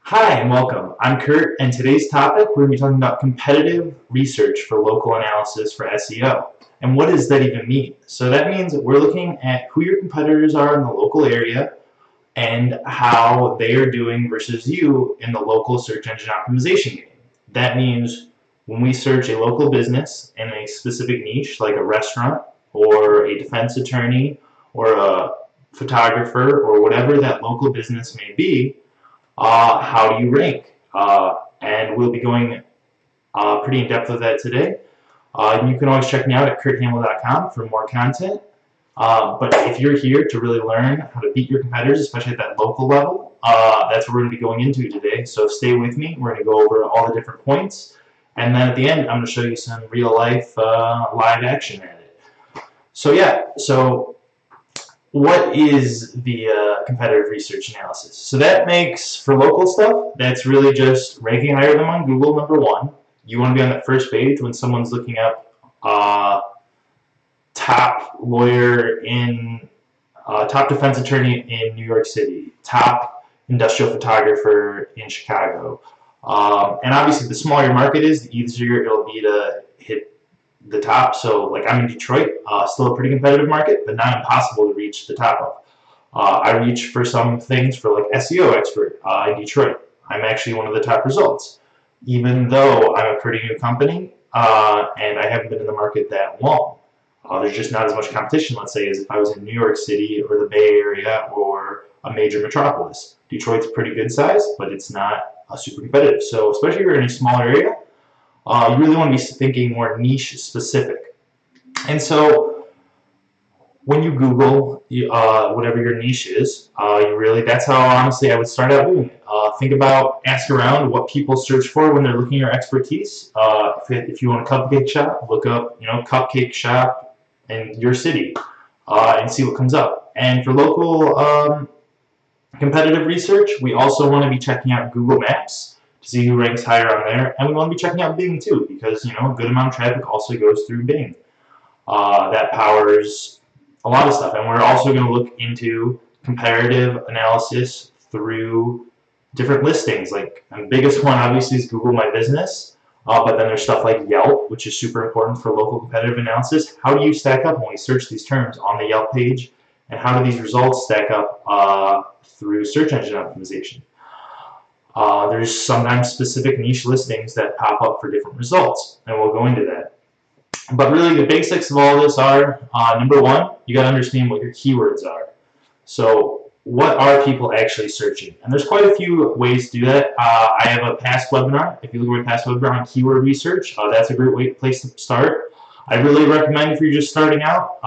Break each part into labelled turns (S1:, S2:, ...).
S1: Hi and welcome. I'm Kurt, and today's topic we're going to be talking about competitive research for local analysis for SEO. And what does that even mean? So that means that we're looking at who your competitors are in the local area and how they are doing versus you in the local search engine optimization game. That means when we search a local business in a specific niche, like a restaurant or a defense attorney or a photographer or whatever that local business may be, how do you rank? And we'll be going pretty in depth with that today. You can always check me out at kurthamel.com for more content. But if you're here to really learn how to beat your competitors, especially at that local level, that's what we're going to be going into today. So stay with me. We're going to go over all the different points. And then at the end, I'm going to show you some real life live action at it. So what is the competitive research analysis? So that makes, for local stuff, that's really just ranking higher than on Google, number one. You want to be on that first page when someone's looking up top lawyer in, top defense attorney in New York City, top industrial photographer in Chicago. And obviously, the smaller your market is, the easier it'll be to hit the top. So like I'm in Detroit, still a pretty competitive market, but not impossible to reach the top of. I reach for some things for like SEO expert in Detroit. I'm actually one of the top results, even though I'm a pretty new company and I haven't been in the market that long. There's just not as much competition, let's say, as if I was in New York City or the Bay Area or a major metropolis. Detroit's pretty good size, but it's not super competitive. So especially if you're in a smaller area, you really want to be thinking more niche specific. And so when you Google whatever your niche is, that's how honestly I would start out doing it. Ask around what people search for when they're looking at your expertise. If you want a cupcake shop, look up cupcake shop in your city and see what comes up. And for local competitive research, we also want to be checking out Google Maps to see who ranks higher on there, and we want to be checking out Bing too, because a good amount of traffic also goes through Bing. That powers a lot of stuff, and we're also going to look into comparative analysis through different listings. Like the biggest one obviously is Google My Business, but then there's stuff like Yelp, which is super important for local competitive analysis. How do you stack up when we search these terms on the Yelp page, and how do these results stack up through search engine optimization? There's sometimes specific niche listings that pop up for different results, and we'll go into that. But really, the basics of all this are, number one, you got to understand what your keywords are. So what are people actually searching? And there's quite a few ways to do that. I have a past webinar. If you look at my past webinar on keyword research, that's a great place to start. I really recommend if you're just starting out,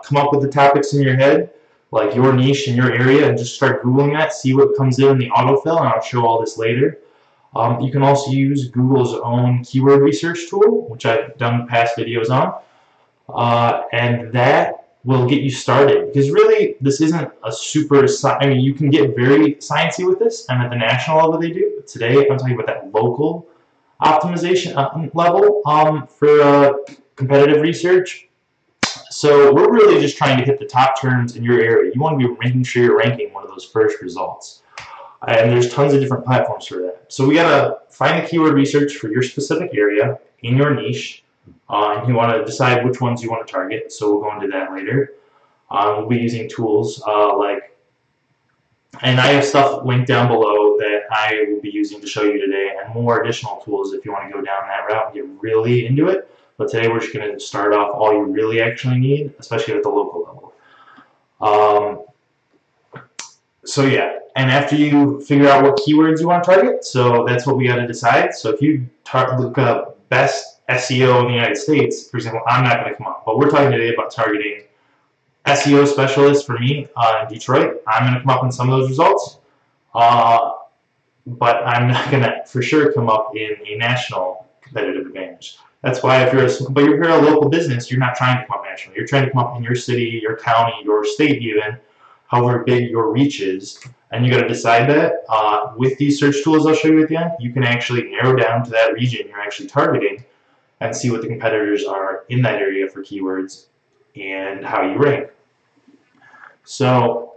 S1: come up with the topics in your head, like your niche in your area, and just start Googling that, see what comes in the autofill, and I'll show all this later. You can also use Google's own keyword research tool, which I've done past videos on, and that will get you started. Because really, this isn't a super, you can get very sciencey with this, and at the national level they do, but today I'm talking about that local optimization level for competitive research. So we're really just trying to hit the top terms in your area. You want to be making sure you're ranking one of those first results. And there's tons of different platforms for that. So we got to find the keyword research for your specific area in your niche. And you want to decide which ones you want to target. So we'll go into that later. We'll be using tools and I have stuff linked down below that I will be using to show you today, and more additional tools if you want to go down that route and get really into it. But today we're just going to start off all you really actually need, especially at the local level. So yeah, and after you figure out what keywords you want to target, so that's what we got to decide. So if you look up best SEO in the United States, for example, I'm not going to come up, but we're talking today about targeting SEO specialists for me in Detroit. I'm going to come up in some of those results, but I'm not going to for sure come up in a national competitive advantage. That's why if you're a local business, you're not trying to come up nationally. You're trying to come up in your city, your county, your state even, however big your reach is. And you got to decide that. With these search tools I'll show you at the end, you can actually narrow down to that region you're actually targeting and see what the competitors are in that area for keywords and how you rank. So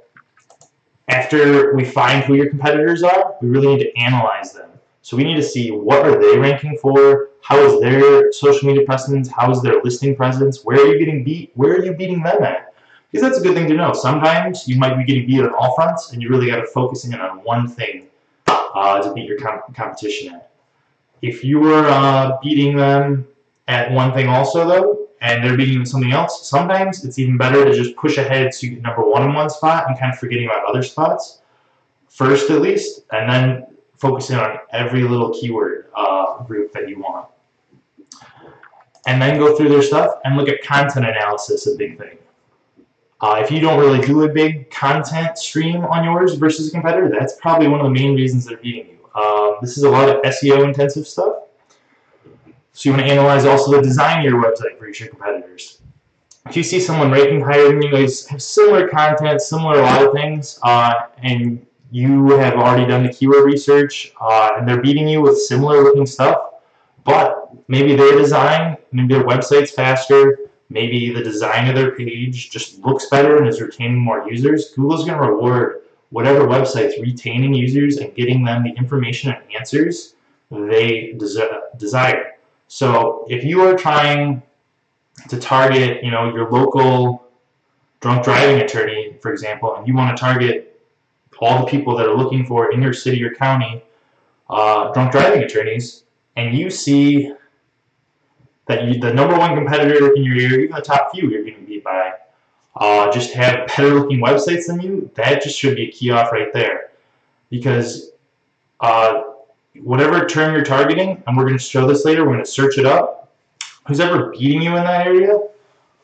S1: After we find who your competitors are, we really need to analyze them. So we need to see what are they ranking for, how is their social media presence, how is their listing presence, where are you getting beat, where are you beating them at? Because that's a good thing to know. Sometimes you might be getting beat on all fronts, and you really got to focus in on one thing to beat your competition at. If you are beating them at one thing also, though, and they're beating something else, sometimes it's even better to just push ahead so you get number one in one spot and kind of forgetting about other spots first, at least, and then focusing on every little keyword group that you want. And then go through their stuff and look at content analysis, a big thing. If you don't really do a big content stream on yours versus a competitor, that's probably one of the main reasons they're beating you. This is a lot of SEO intensive stuff. So you want to analyze also the design of your website for your competitors. If you see someone ranking higher than you, guys have similar content, similar a lot of things, and you have already done the keyword research, and they're beating you with similar looking stuff, but maybe their design, maybe their website's faster, maybe the design of their page just looks better and is retaining more users, Google's going to reward whatever website's retaining users and getting them the information and answers they desire. So if you are trying to target, your local drunk driving attorney, for example, and you want to target all the people that are looking for in your city or county drunk driving attorneys, and you see that the number one competitor in your area, even the top few you're getting beat by, just have better looking websites than you, that just should be a key off right there. Because whatever term you're targeting, and we're going to show this later, we're going to search it up, who's ever beating you in that area,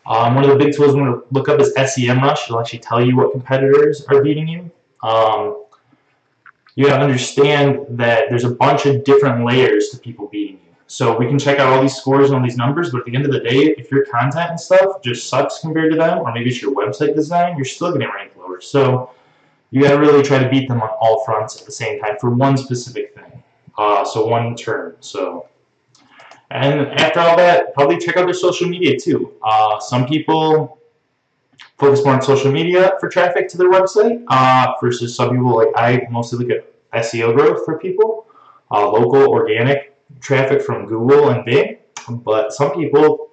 S1: one of the big tools we're going to look up is SEMrush. It'll actually tell you what competitors are beating you. You got to understand that there's a bunch of different layers to people beating you. So we can check out all these scores and all these numbers, but at the end of the day, if your content and stuff just sucks compared to them, or maybe it's your website design, you're still going to rank lower. So you got to really try to beat them on all fronts at the same time for one specific thing. So one term. And after all that, probably check out their social media too. Some people focus more on social media for traffic to their website versus some people, like I mostly look at SEO growth for people, local organic traffic from Google and Bing. But some people,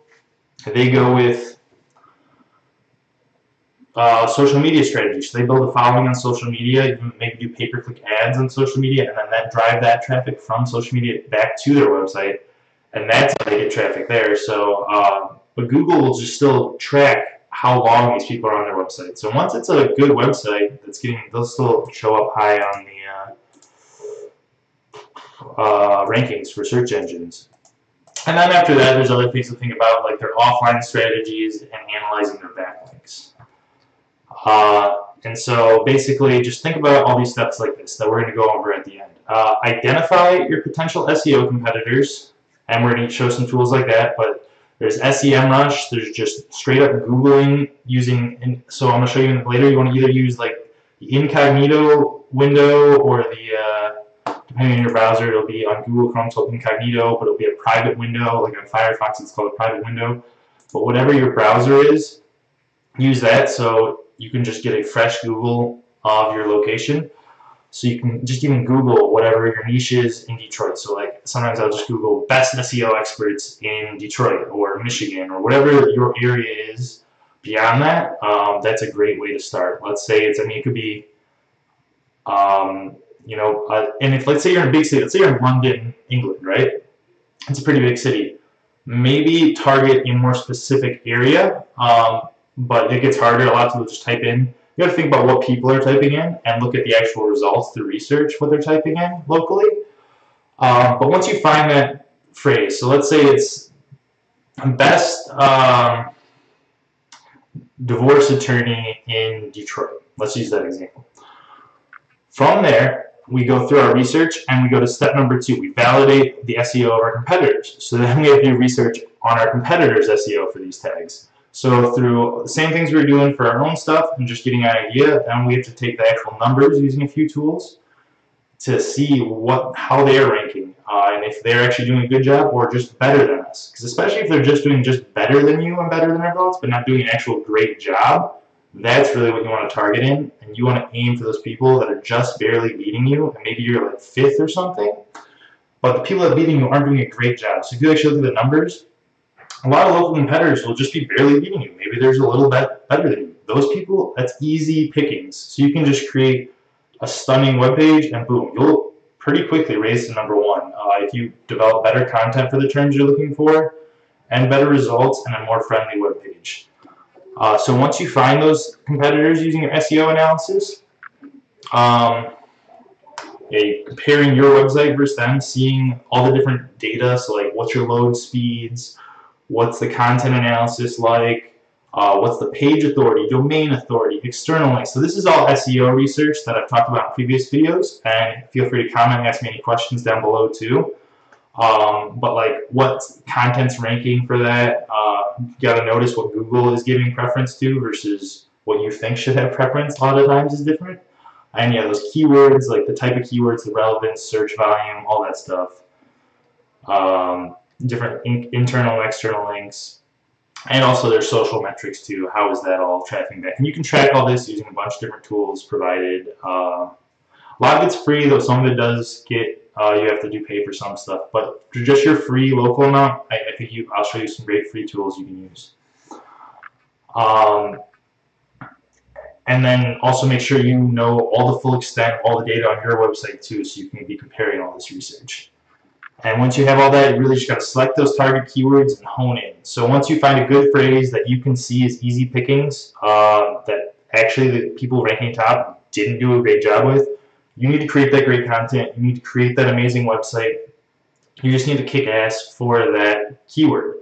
S1: they go with social media strategies. So they build a following on social media, maybe do pay-per-click ads on social media, and then drive that traffic from social media back to their website, and that's how they get traffic there. So, but Google will just still track how long these people are on their website. So once it's a good website, they'll still show up high on the rankings for search engines. And then after that, there's other things to think about, like their offline strategies and analyzing their backlinks. And so basically, just think about all these steps like this that we're going to go over at the end. Identify your potential SEO competitors, and we're going to show some tools like that. But there's SEMrush. There's just straight up Googling using. So I'm going to show you later. You want to either use like the Incognito window or the depending on your browser, it'll be on Google Chrome, so Incognito, but it'll be a private window. Like on Firefox, it's called a private window. But whatever your browser is, use that so you can just get a fresh Google of your location. So you can just even Google whatever your niche is in Detroit. So like sometimes I'll just Google best SEO experts in Detroit or Michigan or whatever your area is. Beyond that, that's a great way to start. Let's say it could be, and if let's say you're in a big city, let's say you're in London, England, right? It's a pretty big city. Maybe target a more specific area, but it gets harder. A lot of people just type in. You got to think about what people are typing in and look at the actual results through research, what they're typing in locally. But once you find that phrase, so let's say it's best divorce attorney in Detroit. Let's use that example. From there, we go through our research and we go to step number 2. We validate the SEO of our competitors. So then we have to do research on our competitors' SEO for these tags. So through the same things we were doing for our own stuff and just getting an idea, then we have to take the actual numbers using a few tools to see how they're ranking and if they're actually doing a good job or just better than us. Because especially if they're just doing better than you and better than everyone else, but not doing an actual great job, That's really what you want to target in, and you want to aim for those people that are just barely beating you, and maybe you're like 5th or something, but the people that are beating you aren't doing a great job. So if you actually look at the numbers, a lot of local competitors will just be barely beating you. Maybe there's a little bit better than you. Those people, that's easy pickings. So you can just create a stunning web page, and boom, you'll pretty quickly raise to #1 if you develop better content for the terms you're looking for, and better results, and a more friendly web page. So once you find those competitors using your SEO analysis, comparing your website versus them, seeing all the different data, so like what's your load speeds, what's the content analysis like, what's the page authority, domain authority, external links. So this is all SEO research that I've talked about in previous videos, and feel free to comment and ask me any questions down below too. But like what content's ranking for that, you gotta notice what Google is giving preference to versus what you think should have preference a lot of times is different. And yeah, those keywords, like the type of keywords, the relevance, search volume, all that stuff. Different internal and external links. And also there's social metrics too. How is that all tracking back? And you can track all this using a bunch of different tools provided. A lot of it's free, though some of it does get, you have to do pay for some stuff. But for just your free local amount, I think I'll show you some great free tools you can use. And then also make sure you know all the full extent, all the data on your website too, so you can be comparing all this research. And once you have all that, you really just got to select those target keywords and hone in. So once you find a good phrase that you can see is easy pickings, that actually the people ranking top didn't do a great job with, you need to create that great content. You need to create that amazing website. You just need to kick ass for that keyword.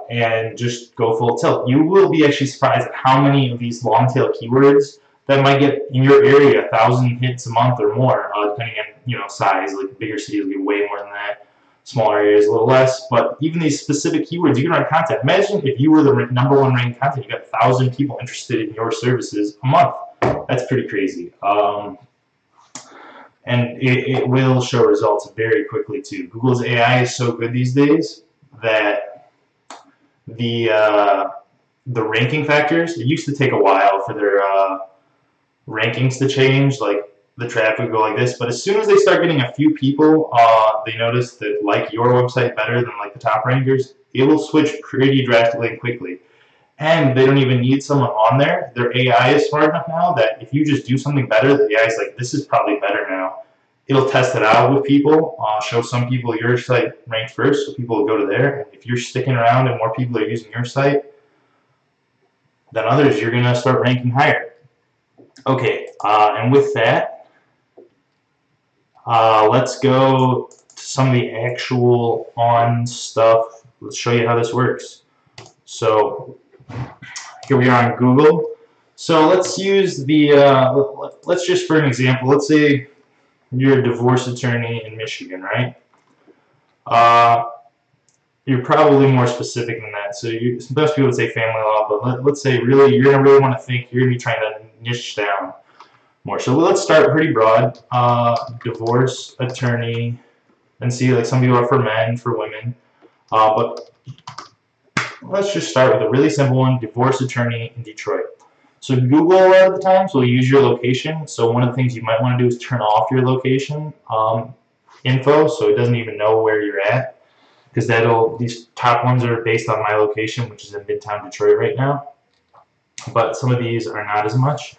S1: And just go full tilt. You will be actually surprised at how many of these long tail keywords that might get in your area 1,000 hits a month or more, depending on size. Like bigger cities will get way more than that. Smaller areas a little less. But even these specific keywords, you can write content. Imagine if you were the #1 ranked content, you got 1,000 people interested in your services a month. That's pretty crazy. And it will show results very quickly too. Google's AI is so good these days that the ranking factors, it used to take a while for their rankings to change, like the traffic would go like this, but as soon as they start getting a few people, they notice that like your website better than like the top rankers, it will switch pretty drastically and quickly. And they don't even need someone on there. Their AI is smart enough now that if you just do something better, the AI is like, this is probably better now. It'll test it out with people, show some people your site ranked first, so people will go to there. And if you're sticking around and more people are using your site than others, you're going to start ranking higher. Okay, and with that, let's go to some of the actual on stuff. Let's show you how this works. So here we are on Google. So let's use the, let's just for an example, let's say you're a divorce attorney in Michigan, right? You're probably more specific than that. So most people would say family law, but let's say really you're going to really want to think, you're going to be trying to niche down more. So let's start pretty broad. Divorce attorney, and see like some people are for men, for women. But let's just start with a really simple one, divorce attorney in Detroit. So Google a lot of the times will use your location. So one of the things you might want to do is turn off your location info, so it doesn't even know where you're at, because these top ones are based on my location, which is in Midtown Detroit right now. But some of these are not as much.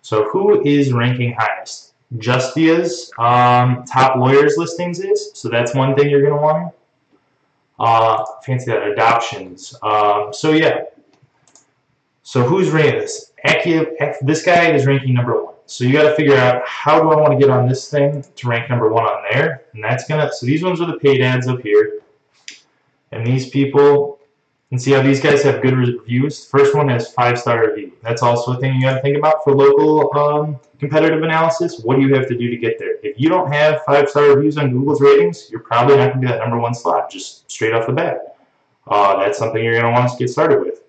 S1: So who is ranking highest? Justia's top lawyers listings is. So that's one thing you're going to want. Fancy that, adoptions. So yeah. So who's rating this? This guy is ranking #1. So you got to figure out, how do I want to get on this thing to rank #1 on there? And that's gonna. So these ones are the paid ads up here, and these people. And see how these guys have good reviews. The first one has 5-star review. That's also a thing you got to think about for local competitive analysis. What do you have to do to get there? If you don't have 5-star reviews on Google's ratings, you're probably not going to be that #1 slot just straight off the bat. That's something you're going to want to get started with.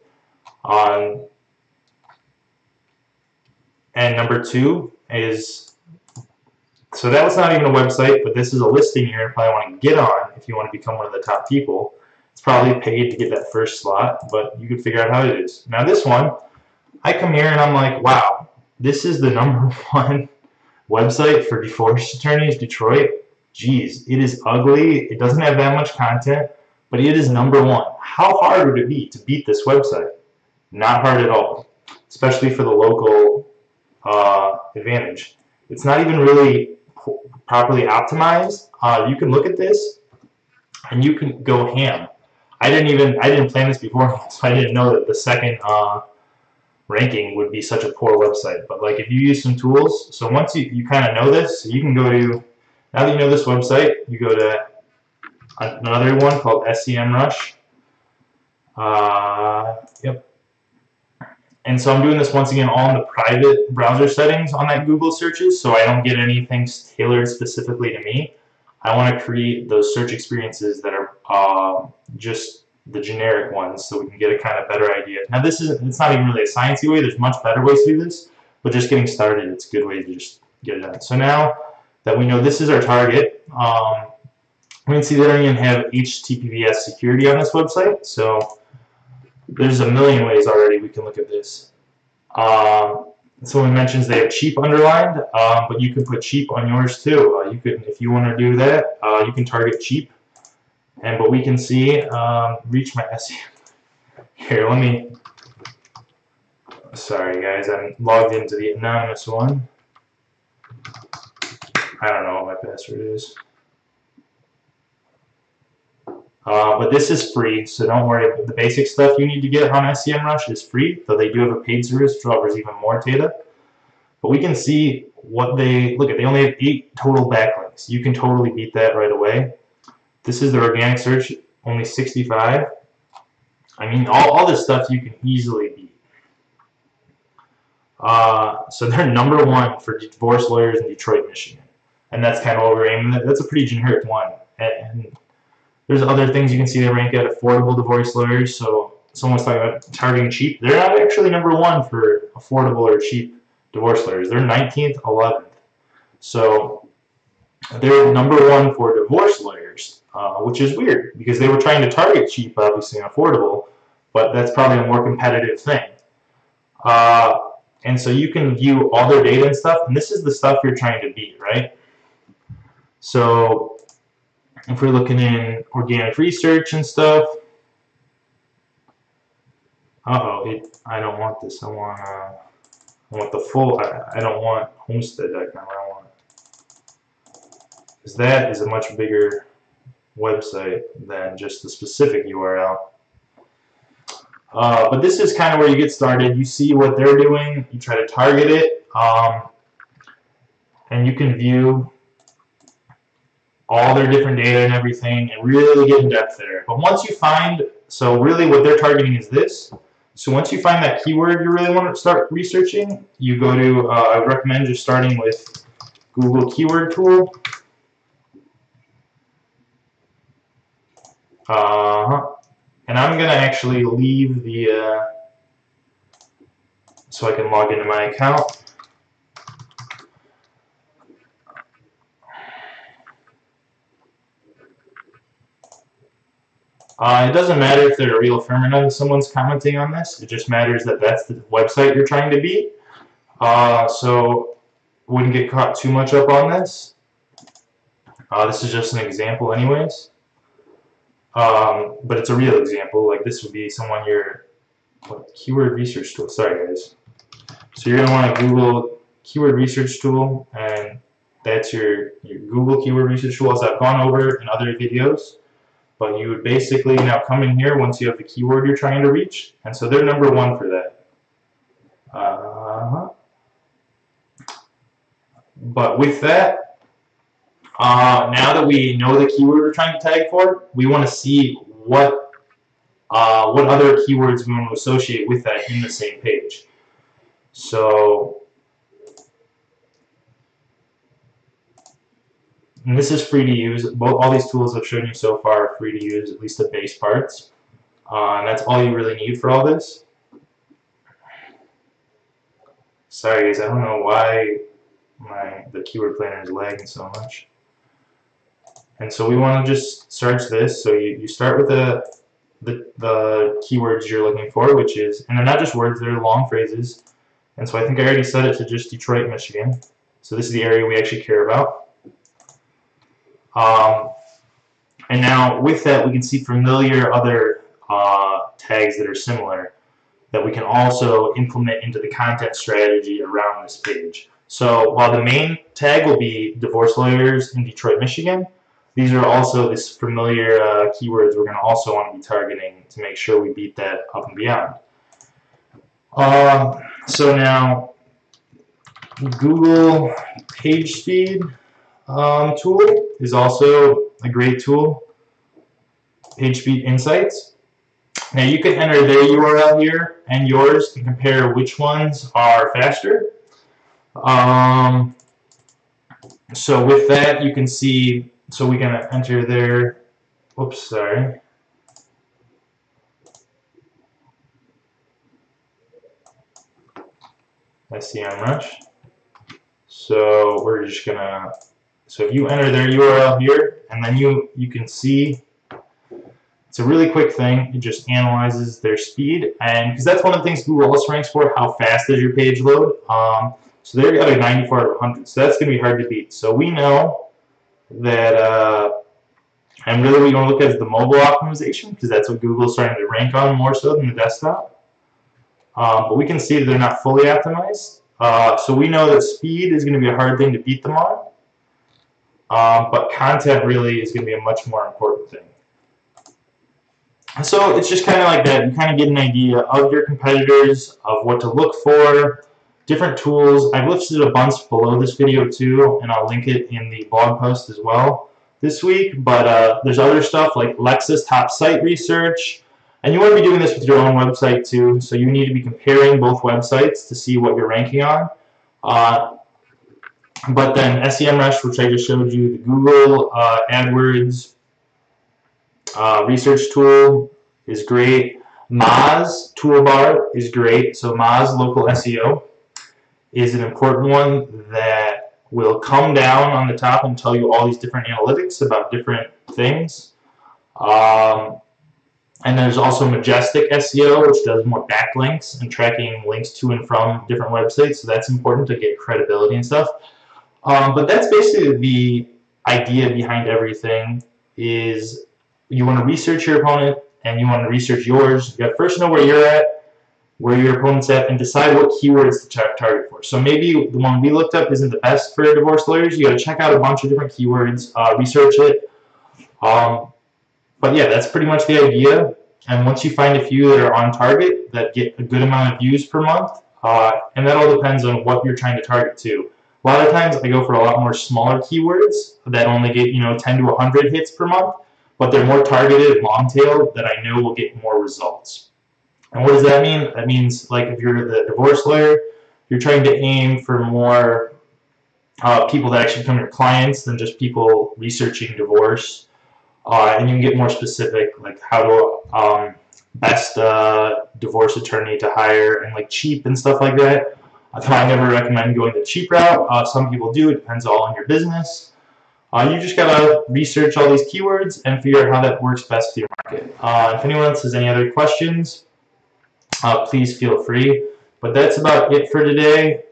S1: And #2 is, so that was not even a website, but this is a listing you're going to probably want to get on if you want to become one of the top people. It's probably paid to get that first slot, but you can figure out how it is. Now this one, I come here and I'm like, wow, this is the number one website for divorce attorneys, Detroit. Geez, it is ugly. It doesn't have that much content, but it is number one. How hard would it be to beat this website? Not hard at all, especially for the local advantage. It's not even really properly optimized. You can look at this and you can go ham. I didn't plan this before, so I didn't know that the second ranking would be such a poor website. But like if you use some tools, so once you kind of know this, you can go to, now that you know this website, you go to another one called SEMrush. Yep. And so I'm doing this once again all in the private browser settings on that Google searches, so I don't get anything tailored specifically to me. I want to create those search experiences that are just the generic ones, so we can get a kind of better idea. Now it's not even really a sciencey way. There's much better ways to do this, but just getting started, it's a good way to just get it done. So now that we know this is our target, we can see they don't even have HTTPS security on this website, so there's a million ways already we can look at this. Someone mentions they have cheap underlined, but you can put cheap on yours too. You can, if you want to do that, you can target cheap. But we can see, reach my SEO. Here, let me, sorry guys, I'm logged into the anonymous one. I don't know what my password is. But this is free, so don't worry. The basic stuff you need to get on SEMrush is free, though they do have a paid service which offers even more data. But we can see what they, look at, they only have 8 total backlinks. You can totally beat that right away. This is the organic search, only 65. I mean, all this stuff you can easily beat. So they're number one for divorce lawyers in Detroit, Michigan. And that's kind of what we're aiming at. That's a pretty generic one. And there's other things you can see they rank at affordable divorce lawyers. So someone's talking about targeting cheap. They're not actually number one for affordable or cheap divorce lawyers. They're 19th, 11th. So they're number one for divorce lawyers, which is weird because they were trying to target cheap, obviously, and affordable, but that's probably a more competitive thing. And so you can view all their data and stuff, and this is the stuff you're trying to beat, right? So if we're looking in organic research and stuff, I don't want this. I want the full. I don't want homestead.com. I want, because that is a much bigger website than just the specific URL. But this is kind of where you get started. You see what they're doing. You try to target it, and you can view all their different data and everything and really get in depth there. But once you find, so really what they're targeting is this. So once you find that keyword you really want to start researching, you go to, I would recommend just starting with Google Keyword Tool. And I'm going to actually leave the, so I can log into my account. It doesn't matter if they're a real firm or not if someone's commenting on this. It just matters that that's the website you're trying to beat. So wouldn't get caught too much up on this. This is just an example anyways. But it's a real example. Like this would be someone keyword research tool. Sorry guys. So you're going to want to Google keyword research tool, and that's your Google keyword research tool, as I've gone over in other videos. But you would basically now come in here once you have the keyword you're trying to reach, and so they're number one for that. But with that, now that we know the keyword we're trying to tag for, we want to see what other keywords we want to associate with that in the same page. So, and this is free to use. All these tools I've shown you so far are free to use, at least the base parts. And that's all you really need for all this. Sorry guys, I don't know why the keyword planner is lagging so much. And so we want to just search this. So you start with the keywords you're looking for, which is, and they're not just words, they're long phrases. And so I think I already set it to just Detroit, Michigan. So this is the area we actually care about. And now with that, we can see familiar other tags that are similar that we can also implement into the content strategy around this page. So while the main tag will be divorce lawyers in Detroit, Michigan, these are also this familiar keywords we're going to also want to be targeting to make sure we beat that up and beyond. So now Google Page Speed tool is also a great tool. Page Speed Insights. Now you can enter their URL here and yours and compare which ones are faster. So with that, you can see, so we can enter their, oops, sorry. SEMrush. So we're just gonna, so if you enter their URL here, and then you can see, it's a really quick thing. It just analyzes their speed, and because that's one of the things Google also ranks for, how fast does your page load. So they've got a 94 out of 100, so that's going to be hard to beat. So we know that, and really we want to look at the mobile optimization, because that's what Google's starting to rank on more so than the desktop. But we can see that they're not fully optimized. So we know that speed is going to be a hard thing to beat them on, but content really is going to be a much more important thing. So it's just kind of like that. You kind of get an idea of your competitors, of what to look for, different tools. I've listed a bunch below this video too, and I'll link it in the blog post as well this week. But there's other stuff like Lexis Top Site Research, and you want to be doing this with your own website too. So you need to be comparing both websites to see what you're ranking on. But then SEMrush, which I just showed you, the Google AdWords research tool is great. Moz toolbar is great. So Moz Local SEO is an important one that will come down on the top and tell you all these different analytics about different things. And there's also Majestic SEO, which does more backlinks and tracking links to and from different websites. So that's important to get credibility and stuff. But that's basically the idea behind everything. Is you want to research your opponent and you want to research yours. You got to first know where you're at, where your opponent's at, and decide what keywords to target for. So maybe the one we looked up isn't the best for divorce lawyers. You got to check out a bunch of different keywords, research it. But yeah, that's pretty much the idea. And once you find a few that are on target that get a good amount of views per month, and that all depends on what you're trying to target to. A lot of times I go for a lot more smaller keywords that only get 10 to 100 hits per month, but they're more targeted, long tail, that I know will get more results. And what does that mean? That means, like, if you're the divorce lawyer, you're trying to aim for more people that actually become your clients than just people researching divorce. And you can get more specific, like how to best divorce attorney to hire, and like cheap and stuff like that. I never recommend going the cheap route. Some people do. It depends all on your business. You just gotta research all these keywords and figure out how that works best with your market. If anyone else has any other questions, please feel free. But that's about it for today.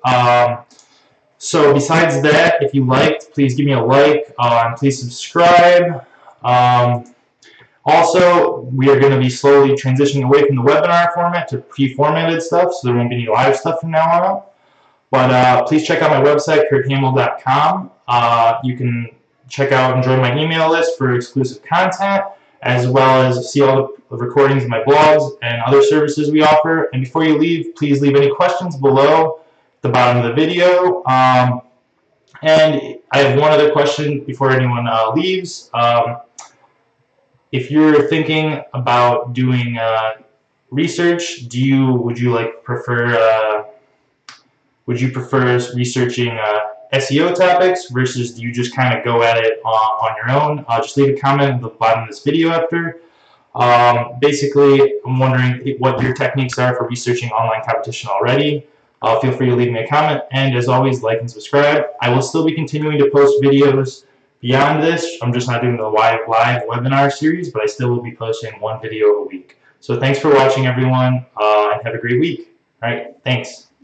S1: So besides that, if you liked, please give me a like. Please subscribe. Also, we are going to be slowly transitioning away from the webinar format to pre-formatted stuff, so there won't be any live stuff from now on out. But please check out my website, kurthamel.com. You can check out and join my email list for exclusive content, as well as see all the recordings of my blogs and other services we offer. And before you leave, please leave any questions below at the bottom of the video. And I have one other question before anyone leaves. If you're thinking about doing research, would you prefer researching SEO topics versus do you just kind of go at it on your own? Just leave a comment at the bottom of this video after. Basically, I'm wondering what your techniques are for researching online competition already. Feel free to leave me a comment, and as always, like and subscribe. I will still be continuing to post videos Beyond this, I'm just not doing the live webinar series, but I still will be posting one video a week. So thanks for watching, everyone, and have a great week. All right, thanks.